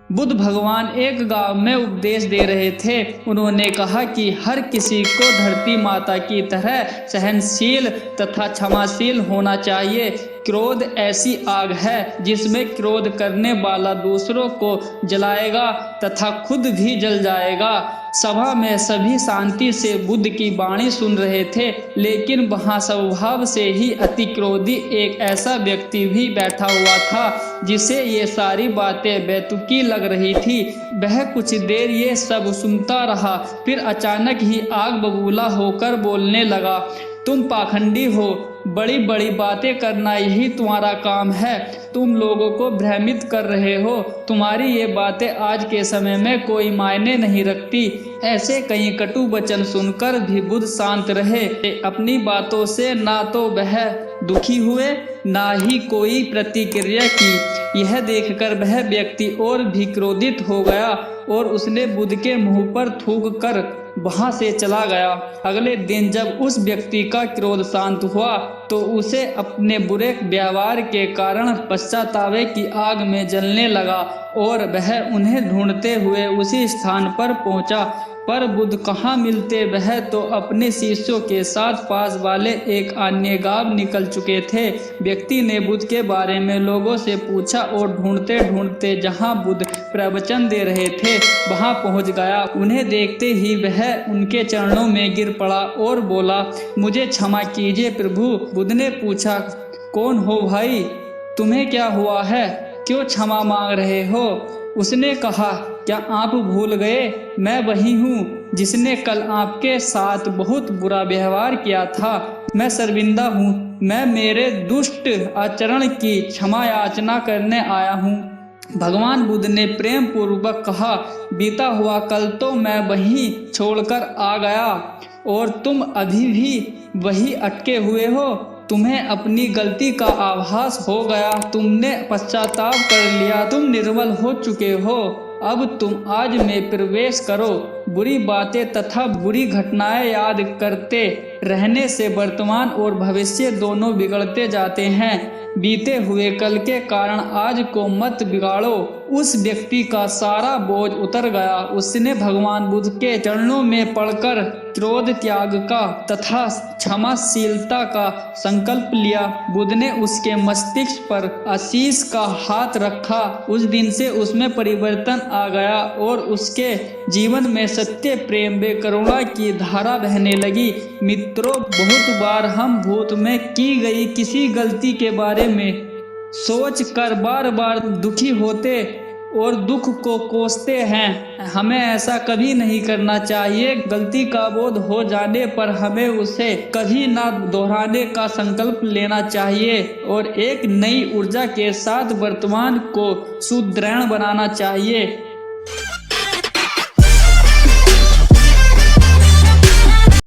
बुद्ध भगवान एक गांव में उपदेश दे रहे थे। उन्होंने कहा कि हर किसी को धरती माता की तरह सहनशील तथा क्षमाशील होना चाहिए। क्रोध ऐसी आग है जिसमें क्रोध करने वाला दूसरों को जलाएगा तथा खुद भी जल जाएगा। सभा में सभी शांति से बुद्ध की वाणी सुन रहे थे, लेकिन वहां स्वभाव से ही अति क्रोधी एक ऐसा व्यक्ति भी बैठा हुआ था जिसे ये सारी बातें बेतुकी लग रही थी। वह कुछ देर ये सब सुनता रहा, फिर अचानक ही आग बबूला होकर बोलने लगा, तुम पाखंडी हो, बड़ी बड़ी बातें करना यही तुम्हारा काम है। तुम लोगों को भ्रमित कर रहे हो। तुम्हारी ये बातें आज के समय में कोई मायने नहीं रखती। ऐसे कई कटु वचन सुनकर भी बुद्ध शांत रहे। अपनी बातों से ना तो वह दुखी हुए, ना ही कोई प्रतिक्रिया की। यह देखकर वह व्यक्ति और भी क्रोधित हो गया और उसने बुद्ध के मुंह पर थूक कर वहां से चला गया। अगले दिन जब उस व्यक्ति का क्रोध शांत हुआ तो उसे अपने बुरे व्यवहार के कारण पश्चाताप की आग में जलने लगा और वह उन्हें ढूंढते हुए उसी स्थान पर पहुंचा। पर बुद्ध कहाँ मिलते, वह तो अपने शिष्यों के साथ पास वाले एक अन्य गांव निकल चुके थे। व्यक्ति ने बुद्ध के बारे में लोगों से पूछा और ढूंढते ढूंढते जहां बुद्ध प्रवचन दे रहे थे वहां पहुंच गया। उन्हें देखते ही वह उनके चरणों में गिर पड़ा और बोला, मुझे क्षमा कीजिए प्रभु। बुद्ध ने पूछा, कौन हो भाई, तुम्हें क्या हुआ है, क्यों क्षमा मांग रहे हो? उसने कहा, क्या आप भूल गए, मैं वही हूँ जिसने कल आपके साथ बहुत बुरा व्यवहार किया था। मैं शर्मिंदा हूँ, मैं मेरे दुष्ट आचरण की क्षमा याचना करने आया हूँ। भगवान बुद्ध ने प्रेम पूर्वक कहा, बीता हुआ कल तो मैं वहीं छोड़कर आ गया और तुम अभी भी वही अटके हुए हो। तुम्हें अपनी गलती का आभास हो गया, तुमने पश्चाताप कर लिया, तुम निर्मल हो चुके हो। अब तुम आज में प्रवेश करो। बुरी बातें तथा बुरी घटनाएं याद करते रहने से वर्तमान और भविष्य दोनों बिगड़ते जाते हैं। बीते हुए कल के कारण आज को मत बिगाड़ो। उस व्यक्ति का सारा बोझ उतर गया। उसने भगवान बुद्ध के चरणों में पड़कर क्रोध त्याग का तथा क्षमाशीलता का संकल्प लिया। बुद्ध ने उसके मस्तिष्क पर आशीष का हाथ रखा। उस दिन से उसमें परिवर्तन आ गया और उसके जीवन में सत्य, प्रेम व करुणा की धारा बहने लगी। मित्रों, बहुत बार हम भूत में की गई किसी गलती के बारे में सोच कर बार बार दुखी होते और दुख को कोसते हैं। हमें ऐसा कभी नहीं करना चाहिए। गलती का बोध हो जाने पर हमें उसे कभी ना दोहराने का संकल्प लेना चाहिए और एक नई ऊर्जा के साथ वर्तमान को सुदृढ़ बनाना चाहिए।